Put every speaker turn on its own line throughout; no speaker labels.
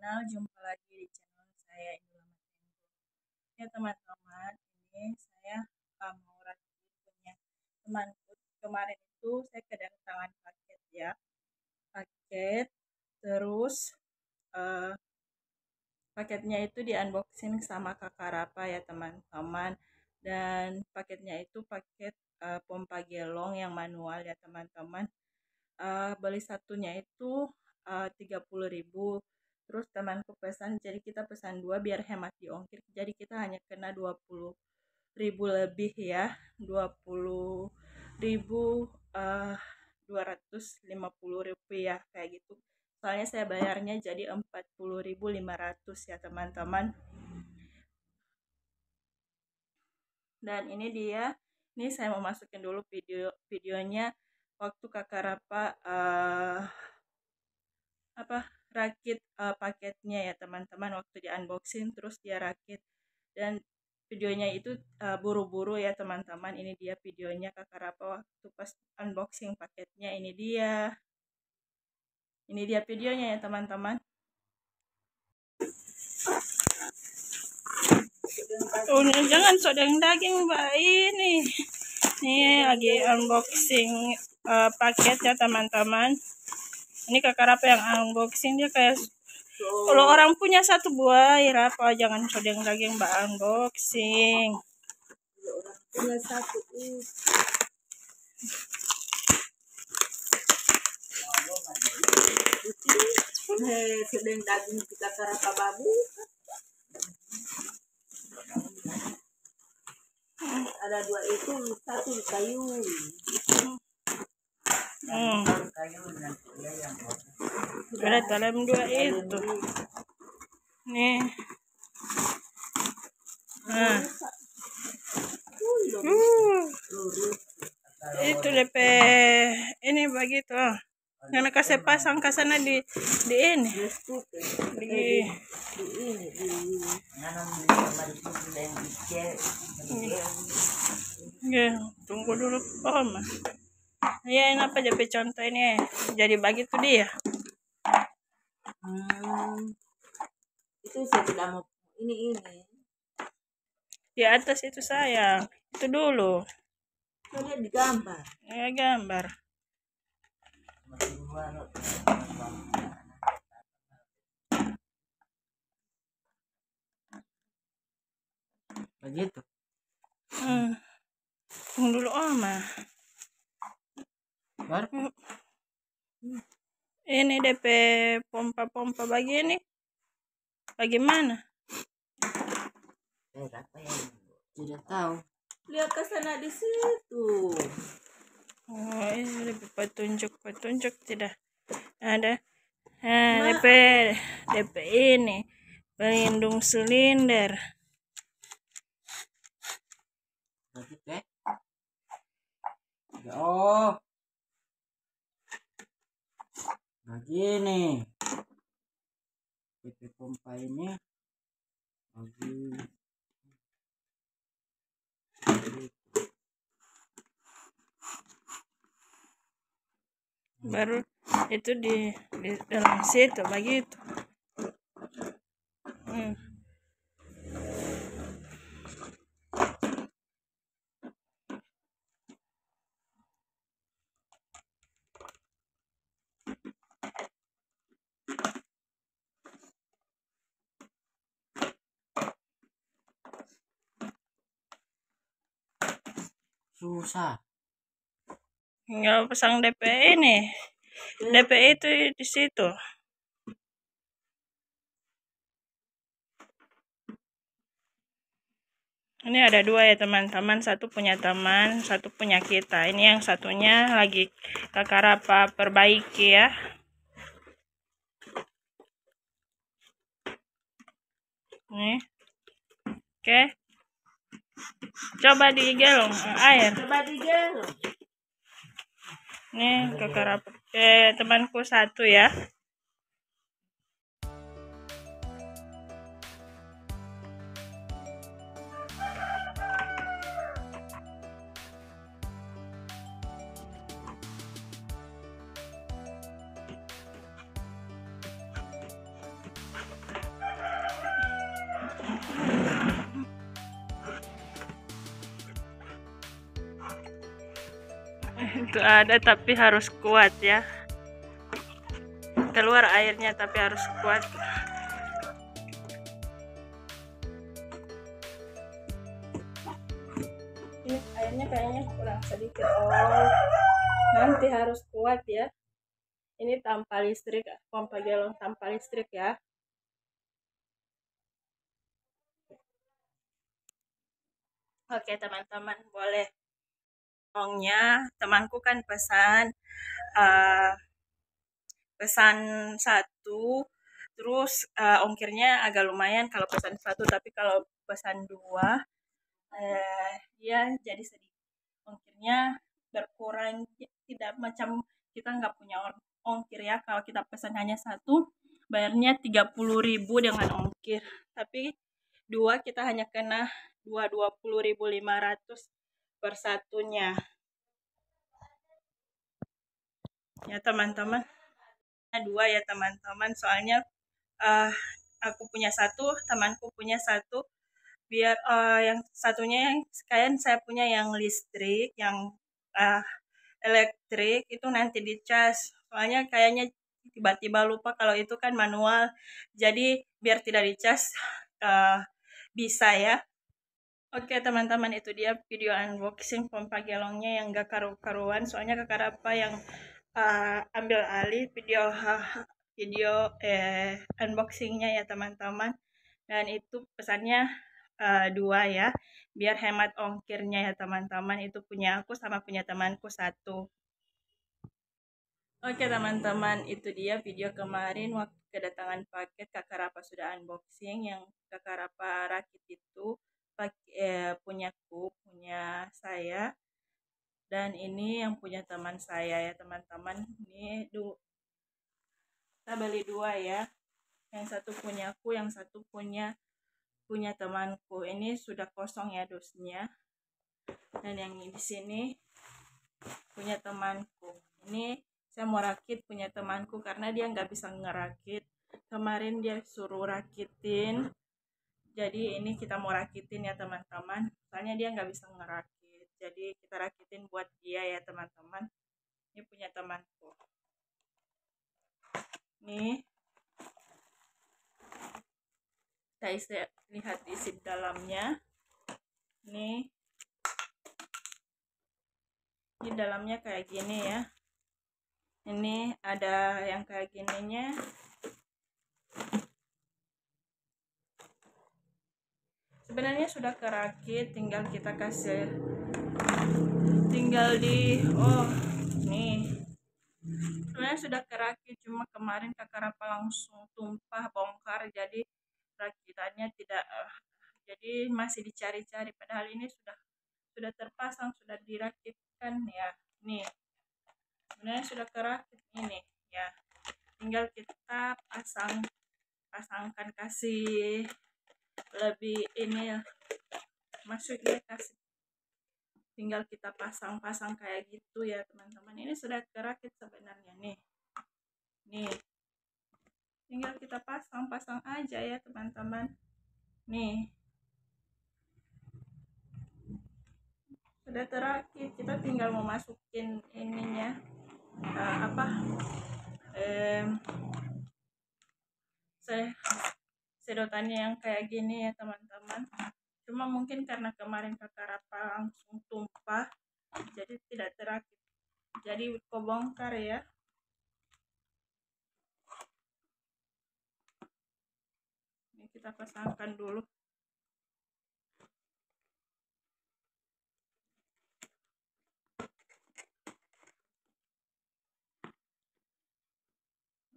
channel, jumpa lagi di channel saya Indula Matengo. Ya teman-teman, ini saya mau review punya temanku. Kemarin itu saya kedatangan paket ya, terus paketnya itu di unboxing sama Kakak Rapa ya teman-teman, dan paketnya itu paket pompa gelong yang manual ya teman-teman. Beli satunya itu 30.000. Terus temanku pesan, jadi kita pesan 2 biar hemat di ongkir, jadi kita hanya kena 20.000 lebih ya, 20.000 250 rupiah kayak gitu. Soalnya saya bayarnya jadi 40.500 ya teman-teman. Dan ini dia, ini saya mau masukin dulu videonya waktu Kakak Rapa rakit paketnya ya teman-teman, waktu di unboxing terus dia rakit, dan videonya itu buru-buru ya teman-teman. Ini dia videonya Kakak Rapa waktu pas unboxing paketnya. Ini dia videonya ya teman-teman. Oh, jangan sodeng daging mbak, ini lagi unboxing paket ya teman-teman. Ini Kakak Rapa yang unboxing, dia kayak kalau orang punya satu buah ya Rapa, jangan sodeng daging mbak unboxing. Punya satu sodeng daging kita Kakak babu. Ada 2 itu, satu di kayu. Ada dalam 2 itu. Nih. Itu DP ini begitu. Karena kasih pasang ke sana di ini. Tunggu dulu Om. Ya, ini apa DP contoh ini? Jadi begitu dia.
Itu saya tidak mau ini.
Di atas itu sayang. Itu dulu.
Lihat di gambar.
Ya, gambar.
Begitu.
Tunggu dulu Om.
Baru.
Ini DP pompa-pompa begini. Bagaimana?
Tidak tahu. Lihat ke sana di situ.
Oh, ini lebih petunjuk tidak ada. DP ini pelindung silinder.
Oh, begini. DP pompa ini
Baru itu di dalam situ begitu.
susah.
Nggak pasang DP ini. DP itu di situ. Ini ada 2 ya teman-teman, satu punya teman, satu punya kita. Ini yang satunya lagi Kakak Rapa perbaiki ya. Nih. Oke. Coba digelong air.
Coba digelong.
Nih Kakak Rapa. Temanku satu ya. Itu ada tapi harus kuat ya. Keluar airnya tapi harus kuat. Ini airnya kayaknya kurang sedikit. Oh, nanti harus kuat ya. Ini tanpa listrik, pompa galon tanpa listrik ya. Oke teman-teman, boleh. Tolongnya temanku kan pesan satu, terus ongkirnya agak lumayan kalau pesan satu, tapi kalau pesan dua dia jadi sedikit ongkirnya berkurang, tidak macam kita nggak punya ongkir ya. Kalau kita pesan hanya satu bayarnya 30.000 dengan ongkir, tapi dua kita hanya kena 20.500 per satunya ya teman-teman. Dua ya teman-teman, soalnya aku punya satu, temanku punya satu, biar yang satunya yang sekalian saya punya yang listrik, yang elektrik itu nanti dicas, soalnya kayaknya tiba-tiba lupa kalau itu kan manual, jadi biar tidak dicas bisa ya. Oke teman-teman, itu dia video unboxing pompa gelongnya yang gak karu-karuan, soalnya kakak Rapa yang ambil alih video unboxingnya ya teman-teman. Dan itu pesannya dua ya, biar hemat ongkirnya ya teman-teman. Itu punya aku sama punya temanku satu. Oke teman-teman, itu dia video kemarin waktu kedatangan paket kakak Rapa sudah unboxing. Yang kakak Rapa rakit itu punyaku, punya saya, dan ini yang punya teman saya ya teman-teman. Ini kita beli dua ya, yang satu punyaku, yang satu punya temanku. Ini sudah kosong ya dosnya, dan yang di sini punya temanku. Ini saya mau rakit punya temanku karena dia nggak bisa ngerakit, kemarin dia suruh rakitin, jadi ini kita mau rakitin ya teman-teman, soalnya dia nggak bisa ngerakit, jadi kita rakitin buat dia ya teman-teman. Ini punya temanku. Nih kita lihat isi dalamnya. Nih, ini dalamnya kayak gini ya. Ini ada yang kayak gininya. Sebenarnya sudah kerakit, tinggal kita kasih, tinggal di nih sebenarnya sudah kerakit, cuma kemarin kakak Rapa langsung tumpah bongkar, jadi rakitannya tidak jadi masih dicari-cari, padahal ini sudah terpasang, sudah dirakitkan ya. Nih sebenarnya sudah kerakit ini ya, tinggal kita pasangkan, kasih lebih ini ya, maksudnya kasih, tinggal kita pasang kayak gitu ya teman-teman. Ini sudah kerakit sebenarnya nih tinggal kita pasang aja ya teman-teman. Nih sudah terakit, kita tinggal mau masukin ininya sedotannya yang kayak gini ya teman-teman. Cuma mungkin karena kemarin kakak Rapa langsung tumpah, jadi tidak terakit, jadi kebongkar ya. Ini kita pasangkan dulu.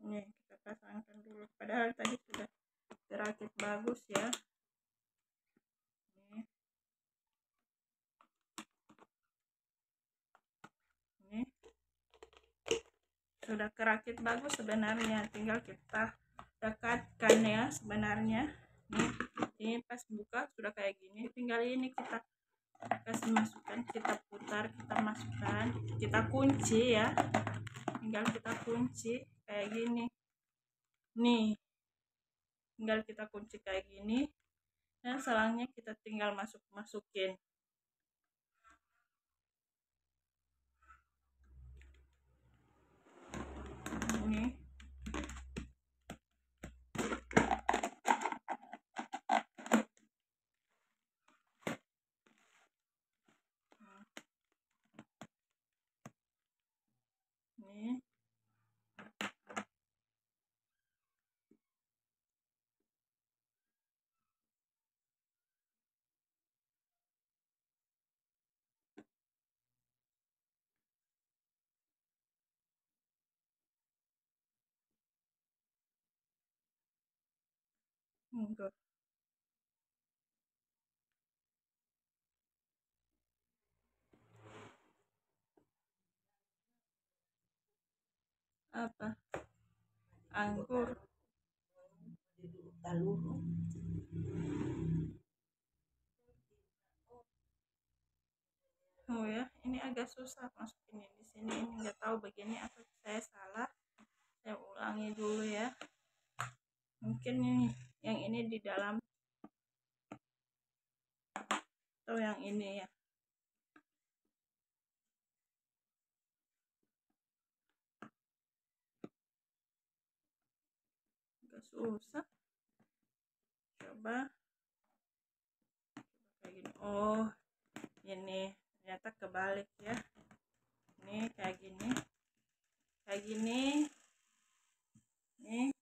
Ini kita pasangkan dulu, padahal tadi sudah terakit bagus ya. Ini sudah kerakit bagus sebenarnya, tinggal kita dekatkan ya sebenarnya. Ini pas buka sudah kayak gini, tinggal ini kita kasih masukkan, kita putar, kita masukkan, kita kunci ya, tinggal kita kunci kayak gini. Nih tinggal kita kunci kayak gini, dan selangnya kita tinggal masukin. Anggur. Apa? Anggur. Oh ya, ini agak susah masukinnya di sini. Ini nggak tahu bagiannya apa, saya salah. Saya ulangi dulu ya. Mungkin ini, yang ini di dalam atau yang ini ya. Agak susah. Coba kayak gini. Oh, ini ternyata kebalik ya. Ini kayak gini. Kayak gini. Nih,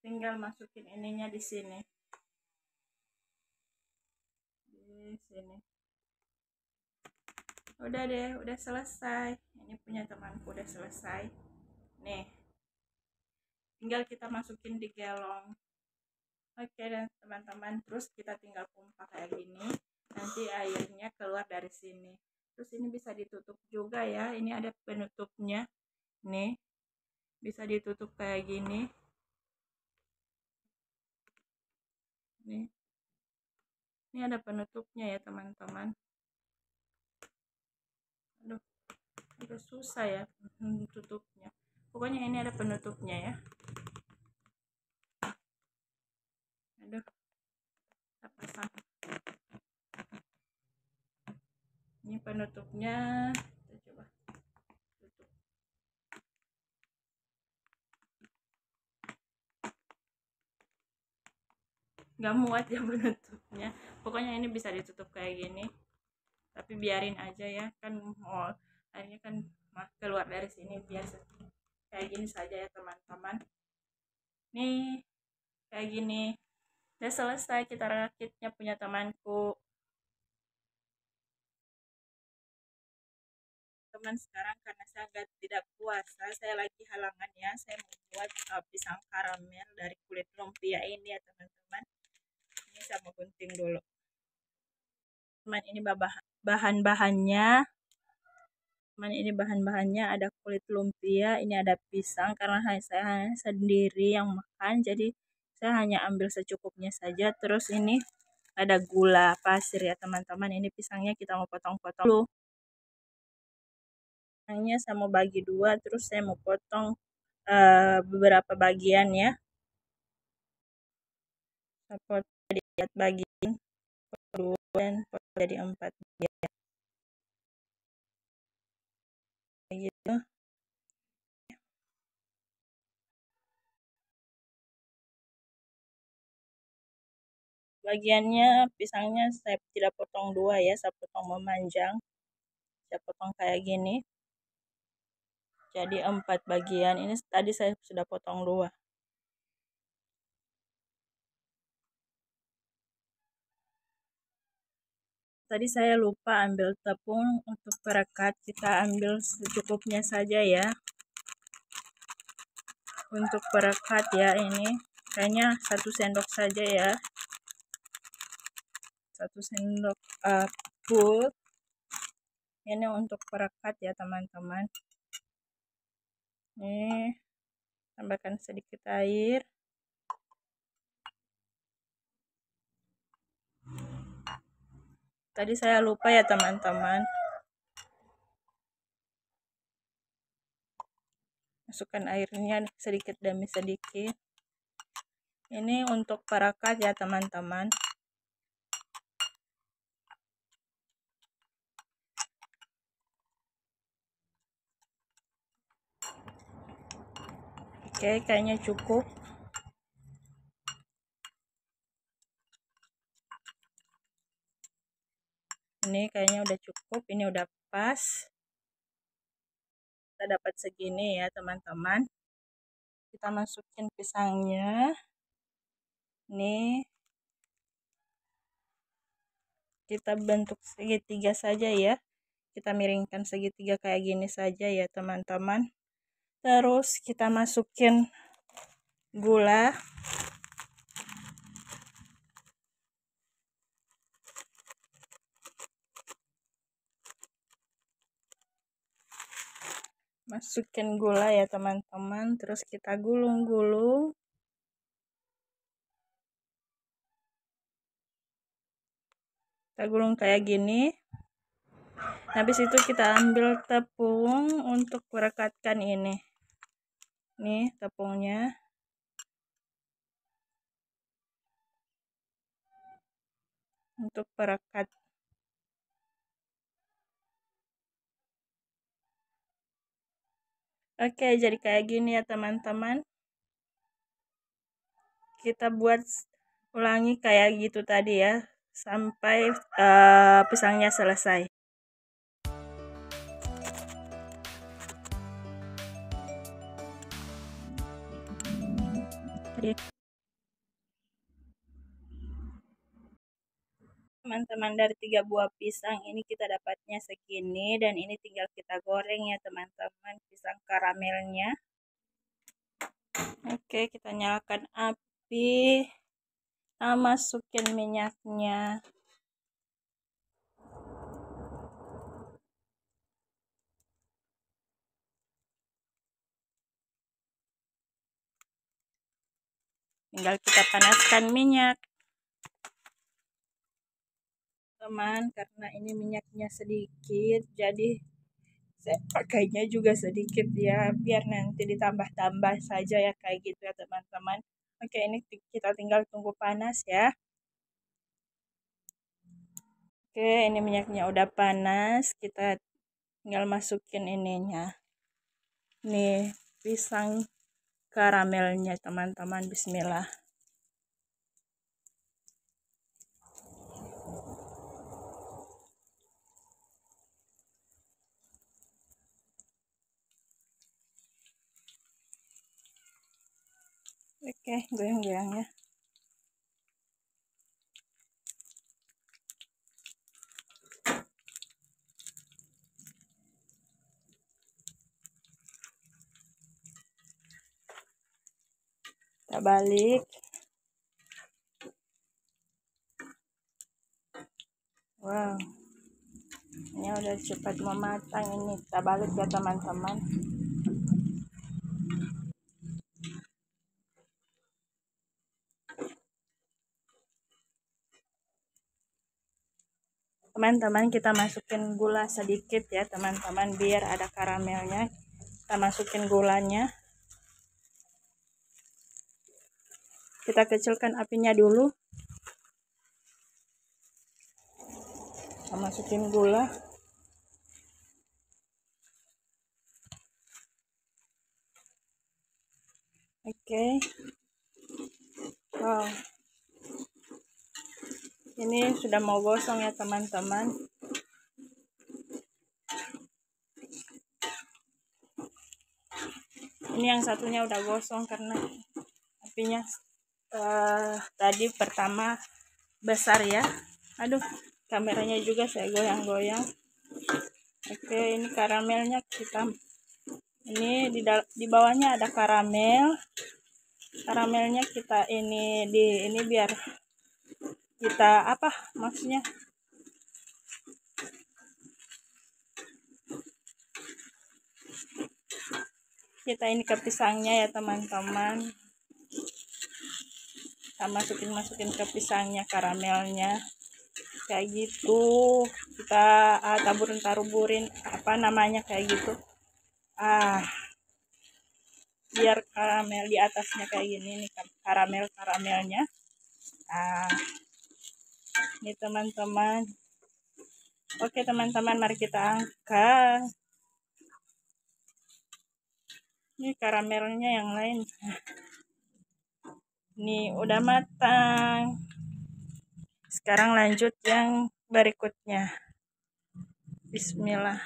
tinggal masukin ininya di sini. Di sini. Udah deh, udah selesai. Ini punya temanku udah selesai. Nih, tinggal kita masukin di galon. Oke dan teman-teman, terus kita tinggal pompa kayak gini. Nanti airnya keluar dari sini. Terus ini bisa ditutup juga ya. Ini ada penutupnya. Nih, bisa ditutup kayak gini. Nih, ini ada penutupnya ya teman-teman. Aduh, agak susah ya tutupnya. Pokoknya ini ada penutupnya ya. Aduh, kita pasang. Ini penutupnya. Kita coba tutup. Gak muat ya penutupnya. Pokoknya ini bisa ditutup kayak gini. Tapi biarin aja ya, kan mau airnya kan keluar dari sini biasa. Kayak gini saja ya teman-teman. Nih, kayak gini. Udah selesai kita rakitnya punya temanku. Teman sekarang karena saya tidak puasa, saya lagi halangan ya, saya membuat pisang karamel dari kulit lumpia ini ya teman-teman. Ini saya mau gunting dulu. Teman ini bahan-bahannya. Teman ini bahan-bahannya ada kulit lumpia, ini ada pisang karena saya sendiri yang makan, jadi saya hanya ambil secukupnya saja. Terus ini ada gula pasir ya teman-teman. Ini pisangnya kita mau potong-potong dulu. Pisangnya saya mau bagi dua, terus saya mau potong beberapa bagian ya. Saya potong jadi bagian dua dan potong jadi 4 bagian. Kayak gitu. Bagiannya pisangnya saya tidak potong dua ya, saya potong memanjang. Saya potong kayak gini. Jadi 4 bagian. Ini tadi saya sudah potong 2. Tadi saya lupa ambil tepung untuk perekat. Kita ambil secukupnya saja ya. Untuk perekat ya ini. Kayaknya 1 sendok saja ya. 1 sendok full. Ini untuk perekat ya teman-teman. Ini tambahkan sedikit air. Tadi saya lupa ya teman-teman. Masukkan airnya sedikit demi sedikit. Ini untuk perekat ya teman-teman. Oke, kayaknya cukup. Ini kayaknya udah cukup, ini udah pas. Kita dapat segini ya teman-teman. Kita masukin pisangnya. Nih. Kita bentuk segitiga saja ya. Kita miringkan segitiga kayak gini saja ya teman-teman. Terus kita masukin gula. Masukin gula ya teman-teman, terus kita gulung-gulung. Kita gulung kayak gini. Habis itu kita ambil tepung untuk merekatkan ini. Nih tepungnya. Untuk perekat. Oke, jadi kayak gini ya teman-teman. Kita buat ulangi kayak gitu tadi ya, sampai pisangnya selesai. Teman-teman, dari 3 buah pisang ini kita dapatnya segini, dan ini tinggal kita goreng ya teman-teman, pisang karamelnya. Oke, kita nyalakan api, kita masukin minyaknya. Tinggal kita panaskan minyak. Teman, karena ini minyaknya sedikit, jadi saya pakainya juga sedikit ya, biar nanti ditambah-tambah saja ya, kayak gitu ya teman-teman. Oke, ini kita tinggal tunggu panas ya. Oke, ini minyaknya udah panas, kita tinggal masukin ininya. Nih, pisang karamelnya teman-teman, bismillah. Oke, goyang-goyang ya. Kita balik. Wow, ini udah cepat mematang ini. Kita balik ya teman-teman. Teman-teman, kita masukin gula sedikit ya teman-teman, biar ada karamelnya. Kita masukin gulanya. Kita kecilkan apinya dulu. Kita masukin gula. Oke. Wow. Ini sudah mau gosong ya teman-teman. Ini yang satunya udah gosong karena apinya tadi pertama besar ya. Aduh, kameranya juga saya goyang-goyang. Oke, ini karamelnya kita, ini di bawahnya ada karamel. Karamelnya kita ini biar kita apa maksudnya, kita ini ke pisangnya ya teman-teman. Kita masukin ke pisangnya karamelnya kayak gitu. Kita taburin apa namanya kayak gitu, biar karamel di atasnya kayak gini nih, karamelnya. Ini teman-teman. Oke teman-teman, mari kita angkat. Ini karamelnya yang lain. Ini udah matang. Sekarang lanjut yang berikutnya. Bismillah.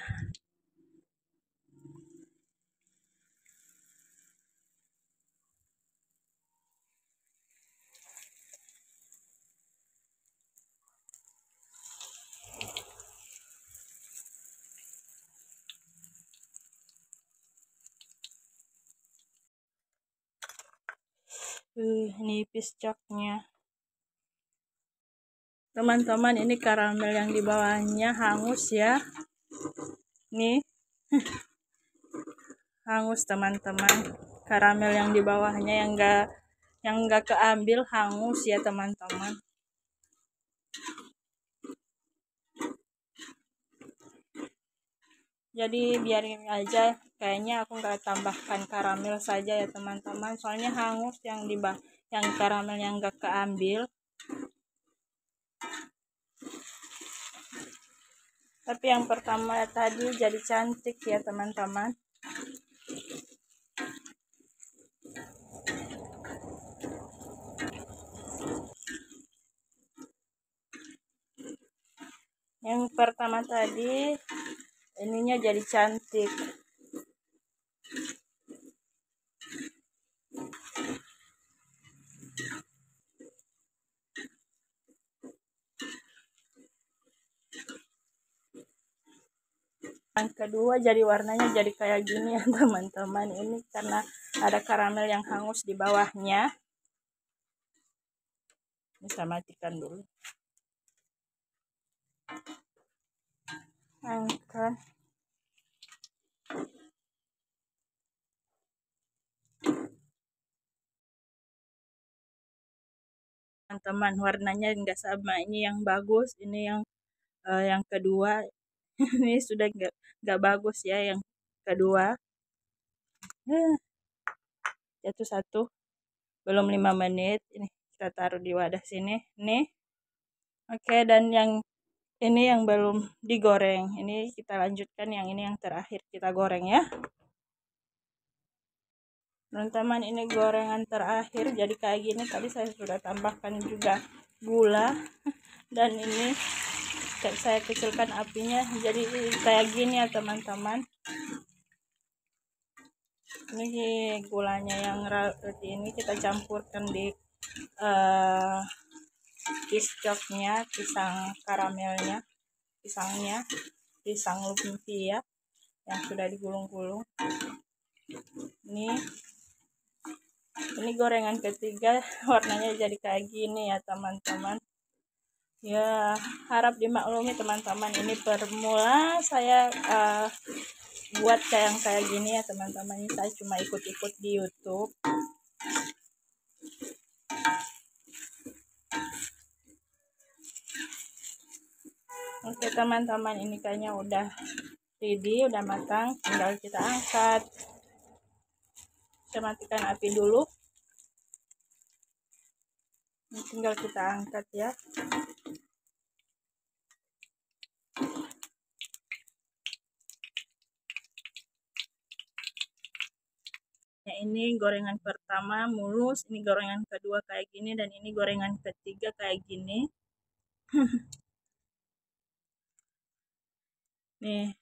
Nipis coknya. Teman-teman, ini karamel yang di bawahnya hangus ya. Nih. hangus teman-teman. Karamel yang di bawahnya yang enggak keambil hangus ya teman-teman. Jadi biarin aja, kayaknya aku nggak tambahkan karamel saja ya teman-teman, soalnya hangus yang karamel yang nggak keambil. Tapi yang pertama tadi jadi cantik ya teman-teman. Yang pertama tadi ininya jadi cantik. Yang kedua jadi warnanya jadi kayak gini ya teman-teman. Ini karena ada karamel yang hangus di bawahnya. Bisa matikan dulu. Angkat. Teman-teman, warnanya enggak sama. Ini yang bagus, ini yang kedua. Ini sudah enggak bagus ya yang kedua. Jatuh satu. Belum 5 menit. Ini kita taruh di wadah sini. Nih. Oke, dan yang ini yang belum digoreng. Ini kita lanjutkan, yang ini yang terakhir kita goreng ya. Teman-teman, ini gorengan terakhir jadi kayak gini. Tadi saya sudah tambahkan juga gula. Dan ini saya kecilkan apinya jadi kayak gini ya teman-teman. Ini gulanya yang rarut ini kita campurkan di piscoknya, pisang karamelnya, pisang lumpia yang sudah digulung-gulung. Ini gorengan ketiga, warnanya jadi kayak gini ya teman-teman. Ya, harap dimaklumi teman-teman, ini permula saya buat kayak gini ya teman-teman. Ini saya cuma ikut-ikut di YouTube. Oke teman-teman, ini kayaknya udah ready, udah matang, tinggal kita angkat. Saya matikan api dulu. Ini tinggal kita angkat ya. Ya, ini gorengan pertama mulus, ini gorengan kedua kayak gini, dan ini gorengan ketiga kayak gini. Nih,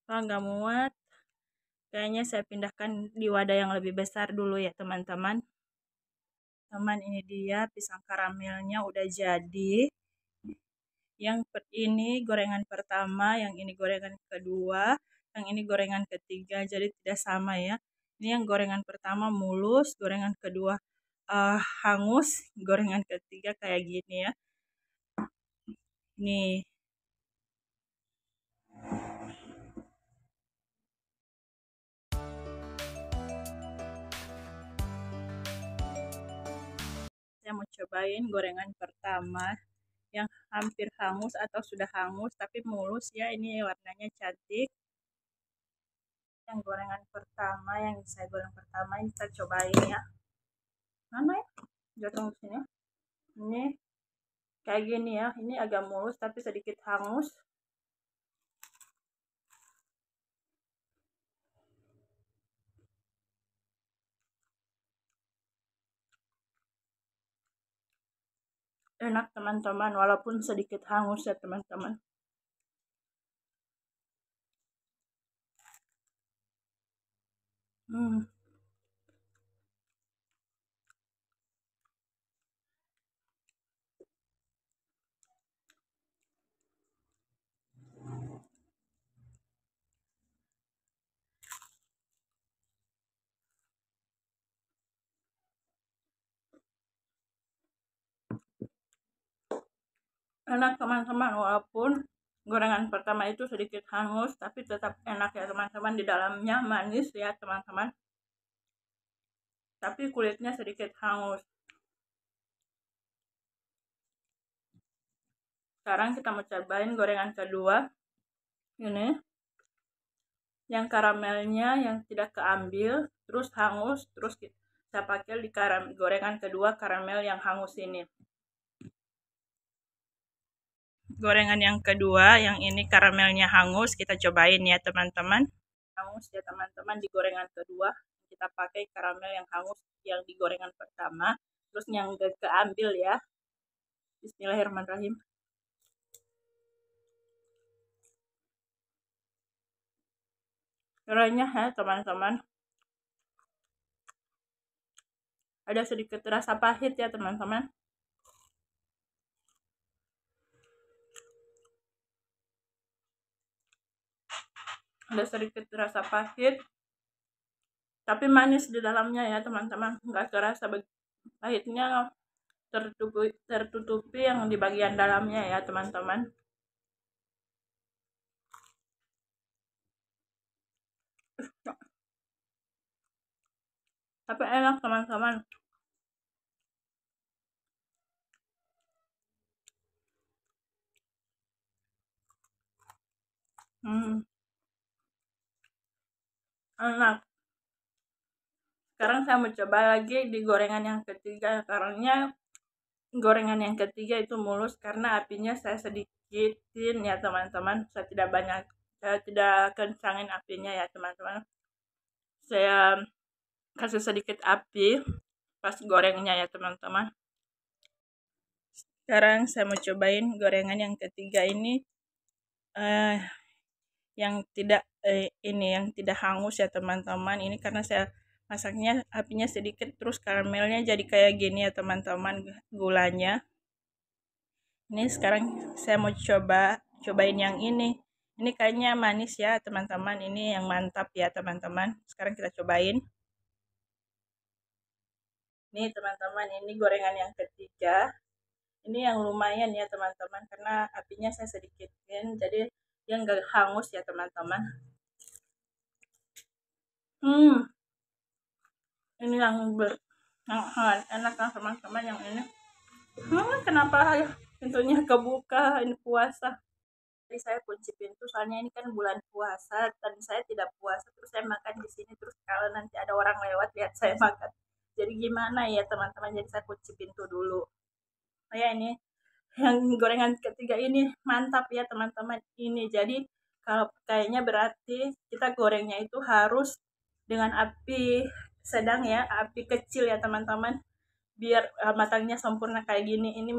kalau nggak muat, kayaknya saya pindahkan di wadah yang lebih besar dulu ya teman-teman. Teman, ini dia pisang karamelnya udah jadi. Yang ini gorengan pertama, yang ini gorengan kedua, yang ini gorengan ketiga, jadi tidak sama ya. Ini yang gorengan pertama mulus, gorengan kedua hangus, gorengan ketiga kayak gini ya. Nih. Saya mau cobain gorengan pertama yang hampir hangus atau sudah hangus tapi mulus ya. Ini warnanya cantik. Yang gorengan pertama, yang saya goreng pertama, ini kita cobain ya. Mana ya? Jatuh sini. Ini kayak gini ya. Ini agak mulus tapi sedikit hangus. Enak teman-teman, walaupun sedikit hangus ya teman-teman. Enak teman-teman, walaupun gorengan pertama itu sedikit hangus tapi tetap enak ya teman-teman. walaupun di dalamnya manis ya teman-teman, tapi kulitnya sedikit hangus. Sekarang kita mau cobain gorengan kedua. Ini yang karamelnya yang tidak keambil, terus hangus, terus saya pakai di gorengan kedua karamel yang hangus ini. Gorengan yang kedua, yang ini karamelnya hangus, kita cobain ya teman-teman. Hangus ya teman-teman di gorengan kedua, kita pakai karamel yang hangus yang di gorengan pertama, terus yang gak keambil ya. Bismillahirrahmanirrahim. Renyah ya teman-teman. Ada sedikit rasa pahit ya teman-teman. Ada sedikit rasa pahit, tapi manis di dalamnya ya teman-teman. Nggak terasa pahitnya, tertutupi yang di bagian dalamnya ya teman-teman. Tapi enak teman-teman. Enak. Sekarang saya mau coba lagi di gorengan yang ketiga, karena gorengan yang ketiga itu mulus karena apinya saya sedikitin ya teman-teman. Saya tidak kencangin apinya ya teman-teman. Saya kasih sedikit api pas gorengnya ya teman-teman. Sekarang saya mau cobain gorengan yang ketiga ini, yang tidak hangus ya teman-teman. Ini karena saya masaknya apinya sedikit, terus karamelnya jadi kayak gini ya teman-teman, gulanya. Ini sekarang saya mau cobain yang ini. Ini kayaknya manis ya teman-teman. Ini yang mantap ya teman-teman. Sekarang kita cobain. Nih teman-teman, ini gorengan yang ketiga. Ini yang lumayan ya teman-teman, karena apinya saya sedikitin, jadi dia nggak hangus ya teman-teman. Ini yang enak kan teman-teman, yang ini. Kenapa ya pintunya kebuka? Ini puasa. Jadi saya kunci pintu soalnya ini kan bulan puasa dan saya tidak puasa, terus saya makan di sini, terus kalau nanti ada orang lewat lihat saya makan, jadi gimana ya teman-teman, jadi saya kunci pintu dulu. Ya ini yang gorengan ketiga ini mantap ya teman-teman. Ini jadi kalau kayaknya berarti kita gorengnya itu harus dengan api sedang ya, api kecil ya teman-teman, biar matangnya sempurna kayak gini. Ini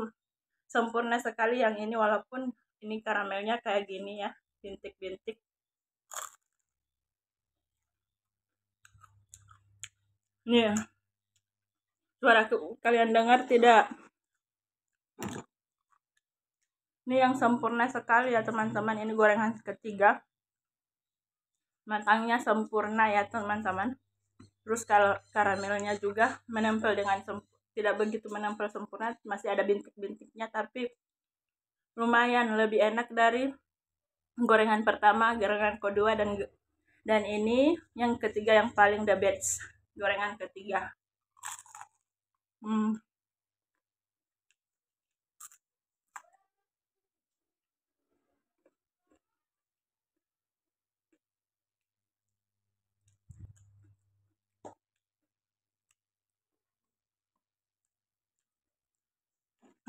sempurna sekali yang ini, walaupun ini karamelnya kayak gini ya, bintik-bintik. Nih ya, suara kalian dengar tidak? Ini yang sempurna sekali ya teman-teman. Ini gorengan ketiga, matangnya sempurna ya teman-teman. Terus kalau karamelnya juga menempel dengan tidak begitu menempel sempurna, masih ada bintik-bintiknya, tapi lumayan lebih enak dari gorengan pertama, gorengan kedua, dan ini yang ketiga yang paling the best, gorengan ketiga.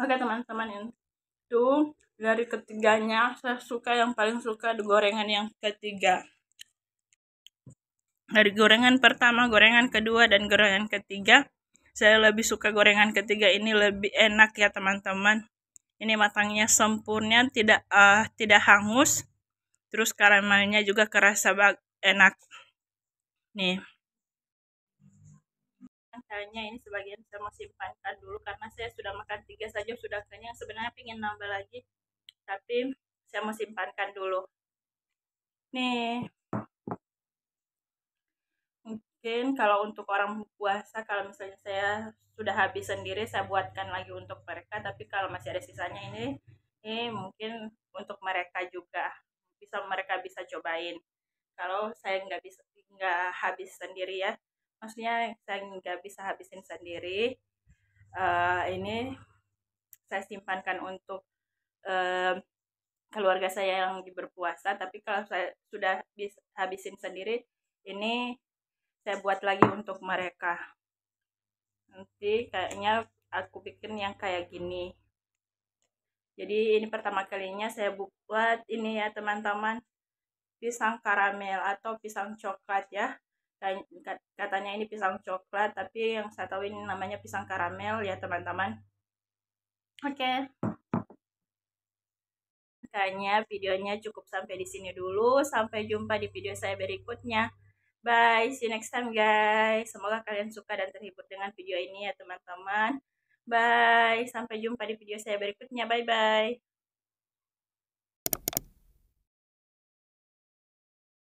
Oke teman-teman, itu dari ketiganya saya suka, yang paling suka di gorengan yang ketiga. Dari gorengan pertama, gorengan kedua, dan gorengan ketiga, saya lebih suka gorengan ketiga ini, lebih enak ya teman-teman. Ini matangnya sempurna, tidak hangus, terus karamelnya juga kerasa enak. Nih, kayaknya ini sebagian saya mau simpankan dulu karena saya sudah makan 3 saja sudah kenyang. Sebenarnya pengen nambah lagi, tapi saya mau simpankan dulu. Nih, mungkin kalau untuk orang puasa, kalau misalnya saya sudah habis sendiri, saya buatkan lagi untuk mereka. Tapi kalau masih ada sisanya ini mungkin untuk mereka juga mereka bisa cobain. kalau saya nggak habis sendiri ya, maksudnya saya nggak bisa habisin sendiri. Ini saya simpankan untuk keluarga saya yang berpuasa, tapi kalau saya sudah habisin sendiri, ini saya buat lagi untuk mereka. Nanti kayaknya aku bikin yang kayak gini. Jadi ini pertama kalinya saya buat ini ya teman-teman, pisang karamel atau pisang coklat ya. Katanya ini pisang coklat, tapi yang saya tahu ini namanya pisang karamel ya teman-teman. Oke. Kayaknya videonya cukup sampai di sini dulu. Sampai jumpa di video saya berikutnya. Bye, see you next time guys. Semoga kalian suka dan terhibur dengan video ini ya teman-teman. Bye, sampai jumpa di video saya berikutnya. Bye-bye.